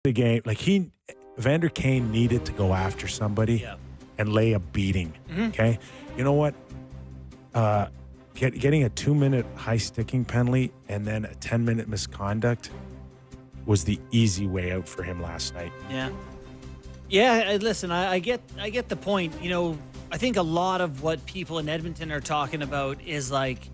the game. Like Vander Kane needed to go after somebody and lay a beating. Okay, you know what? Getting a 2-minute high sticking penalty and then a 10-minute misconduct was the easy way out for him last night. Yeah. Listen, I get the point. I think a lot of what people in Edmonton are talking about is like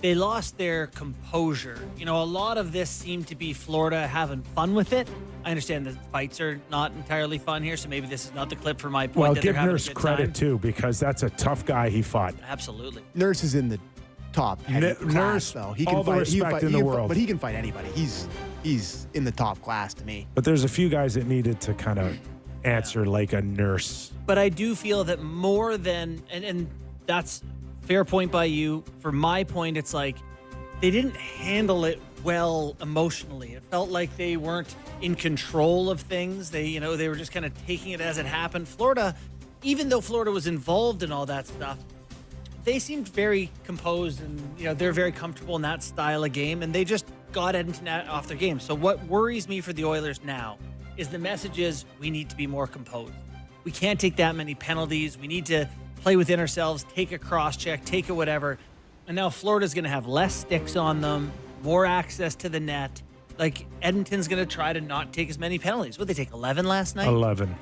they lost their composure. A lot of this seemed to be Florida having fun with it. I understand the fights are not entirely fun here, so maybe this is not the clip for my point. Well, that give they're having Nurse a good credit time. too, because that's a tough guy he fought. Absolutely. Nurse is in the top class, Nurse, though. He all the respect in the world. But he can fight anybody. He's in the top class to me. But there's a few guys that needed to kind of answer like a Nurse. But I do feel that more than, and that's fair point by you. For my point, it's like they didn't handle it well emotionally. It felt like they weren't in control of things. They were just kind of taking it as it happened. Florida, even though Florida was involved in all that stuff, they seemed very composed and, they're very comfortable in that style of game, and they just got Edmonton off their game. So what worries me for the Oilers now is the message is we need to be more composed. We can't take that many penalties. We need to play within ourselves, take a cross-check, take a whatever. And now Florida's going to have less sticks on them, more access to the net. Like, Edmonton's going to try to not take as many penalties. What did they take, 11 last night? 11.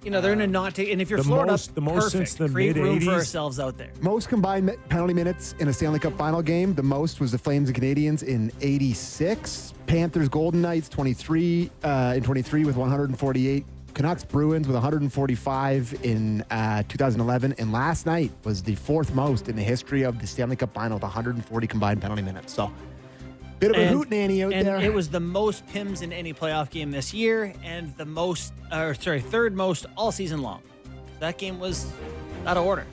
They're going to not take. And if you're The Florida, most perfect. since the Create room for mid-'80s. ourselves out there. Most combined penalty minutes in a Stanley Cup final game. The most was the Flames and Canadiens in 86. Panthers Golden Knights 23 with 148. Canucks Bruins with 145 in 2011. And last night was the fourth most in the history of the Stanley Cup final with 140 combined penalty minutes. So bit of a hootenanny out there. And it was the most PIMs in any playoff game this year, and the third most all season long. That game was out of order.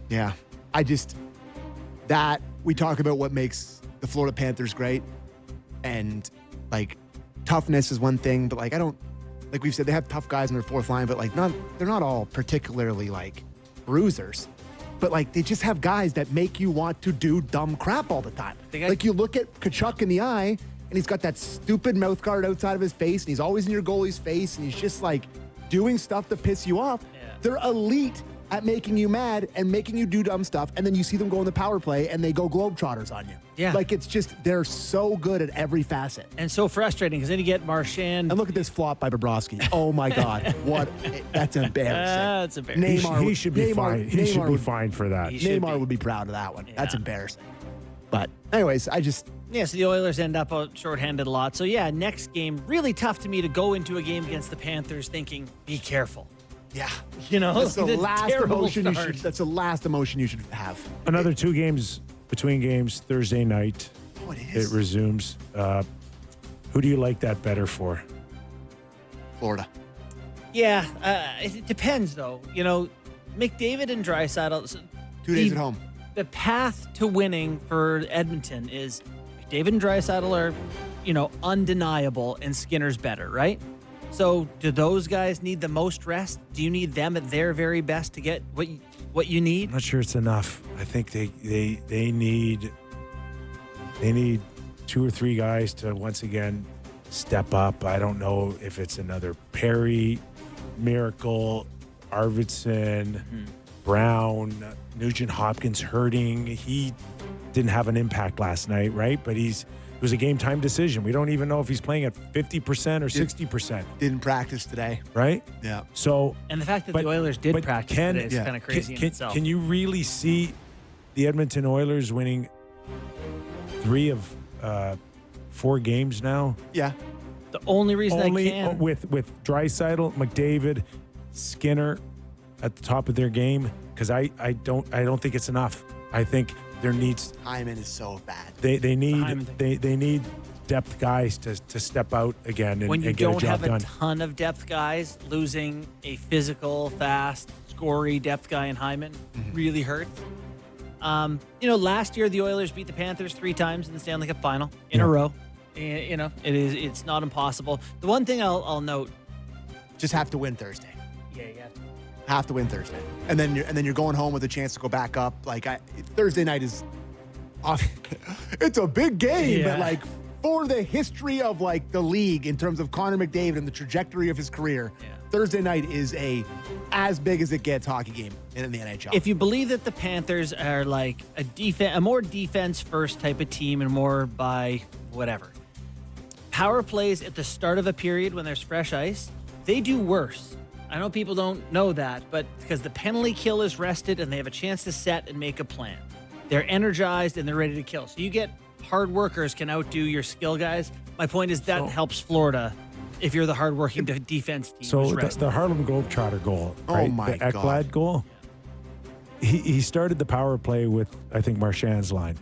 Yeah. We talk about what makes the Florida Panthers great, and like toughness is one thing, but like like we've said, they have tough guys in their fourth line, but like they're not all particularly like bruisers. But like they just have guys that make you want to do dumb crap all the time. Like you look at Kachuk in the eye, and he's got that stupid mouth guard outside of his face, and he's always in your goalie's face, and he's just like doing stuff to piss you off. Yeah. They're elite at making you mad and making you do dumb stuff, and then you see them go in the power play and they go globetrotters on you. Yeah. Like it's just, they're so good at every facet. And so frustrating because then you get Marchand. And look at this flop by Bobrovsky. Oh my God. That's embarrassing. That's embarrassing. Neymar He should be fine. He should be fine for that. He should Neymar be. would be proud of that one. Yeah. That's embarrassing. But anyways, So the Oilers end up out shorthanded a lot. So yeah, next game, really tough to me to go into a game against the Panthers thinking, be careful. yeah. That's the last emotion start. that's the last emotion you should have. Another 2 games between games Thursday night. Oh, it It is. resumes. Who do you like that better for? Florida. Yeah, it depends though. McDavid and Draisaitl. 2 days at home. The path to winning for Edmonton is McDavid and Draisaitl are, undeniable, and Skinner's better, right? So do those guys need the most rest? Do you need them at their very best to get what you need? I'm not sure it's enough. I think they need 2 or 3 guys to once again step up. I don't know if it's another Perry, Miracle, Arvidsson, Brown, Nugent Hopkins hurting. He didn't have an impact last night, right? But it was a game time decision. We don't even know if he's playing at 50% or 60%, Didn't practice today. right? Yeah. So And the fact that the Oilers did practice today is kind of crazy in itself. Can you really see the Edmonton Oilers winning 3 of 4 games now? Yeah. The only reason Only I can. with Draisaitl, McDavid, Skinner at the top of their game, because I don't think it's enough. I think there needs Hyman is so bad. they need Hyman they need depth guys to step out again and, when you and get a don't job have a done. ton of depth guys, losing a physical, fast, scory depth guy in Hyman really hurts. Last year the Oilers beat the Panthers 3 times in the Stanley Cup final in a row. It's not impossible. The one thing I'll note, Just have to win Thursday. yeah, you have to. Have to win Thursday, and then you're going home with a chance to go back up. Like Thursday night is off. It's a big game, Yeah. but like for the history of like the league in terms of Connor McDavid and the trajectory of his career, Yeah. Thursday night is as big as it gets hockey game in the NHL. If you believe that the Panthers are like a more defense first type of team and more by whatever power plays at the start of a period when there's fresh ice, they do worse. I know people don't know that, but because the penalty kill is rested and they have a chance to set and make a plan, they're energized and they're ready to kill. So you get hard workers can outdo your skill guys. My point is that helps Florida if you're the hardworking defense team. So who's the rested. Harlem Globetrotter goal, Oh right? my the God. Ekblad goal. He started the power play with, I think, Marchand's line.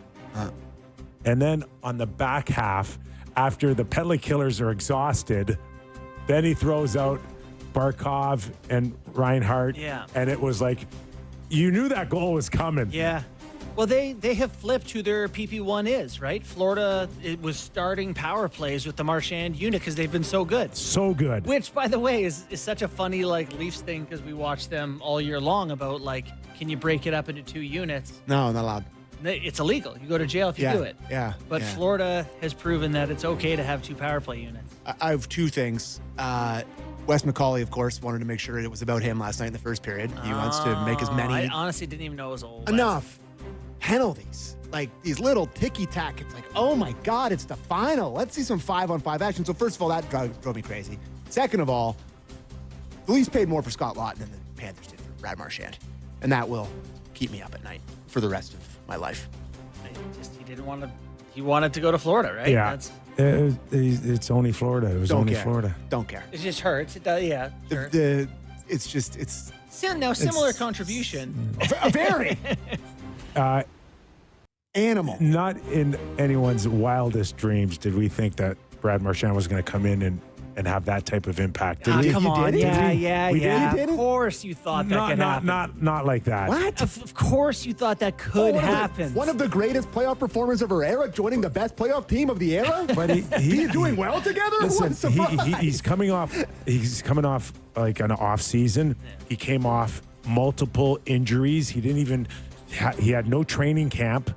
And then on the back half, after the penalty killers are exhausted, then he throws out Barkov and Reinhardt. Yeah. And it was like, you knew that goal was coming. Yeah. Well, they have flipped who their PP1 is, right? Florida, it was starting power plays with the Marchand unit because they've been so good. So good. Which, by the way, is such a funny like Leafs thing because we watch them all year long about like, can you break it up into 2 units? No, not allowed. It's illegal. You go to jail if you do it. Yeah. But yeah. Florida has proven that it's okay to have 2 power play units. I have 2 things. Wes McCauley, of course, wanted to make sure it was about him last night in the first period. He wants to make as many. I honestly didn't even know it was old. Enough penalties. Like these little ticky-tack. It's like, oh my God, it's the final. Let's see some 5-on-5 action. So first of all, that drove me crazy. Second of all, the Leafs paid more for Scott Laughton than the Panthers did for Brad Marchand. And that will keep me up at night for the rest of my life. He didn't want to. He wanted to go to Florida, right? Yeah. It's only Florida. It was Don't only care. Florida. Don't care. It just hurts. It does, yeah. Sure. It's Similar contribution. very animal. Not in anyone's wildest dreams did we think that Brad Marchand was going to come in and have that type of impact. Did we? Come You on, did it? yeah, Did we? yeah, We did? yeah. You did Of it? course, you thought that could happen. Not like that. What? Of course, you thought that could happen. One of the greatest playoff performers of our era, joining the best playoff team of the era. But He's doing well together. Listen, What a surprise. he's coming off. He's coming off like an off season. He came off multiple injuries. He didn't even. He had no training camp.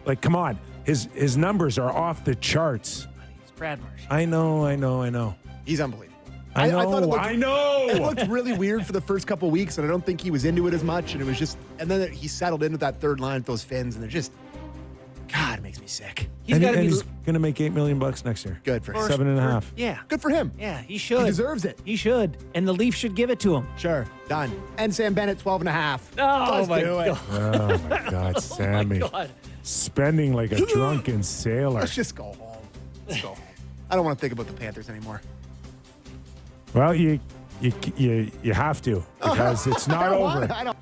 Like, come on, his numbers are off the charts. It's Brad Marchand. I know. He's unbelievable. I thought it looked, I know. It looked really weird for the first couple weeks, and I don't think he was into it as much. And it was just, and then he settled into that third line with those fins, and they're just, God, it makes me sick. He's got to be. He's going to make $8 million next year. Good for him. 7.5. Yeah, Good for him. yeah. He should. He deserves it. He should, and the Leafs should give it to him. Sure, done. And Sam Bennett, 12.5. Oh Let's my do it. God. Oh my God, Sammy, God. spending like a drunken sailor. Let's just go home. Let's go home. I don't want to think about the Panthers anymore. Well, you have to because it's not I don't over. want it. I don't.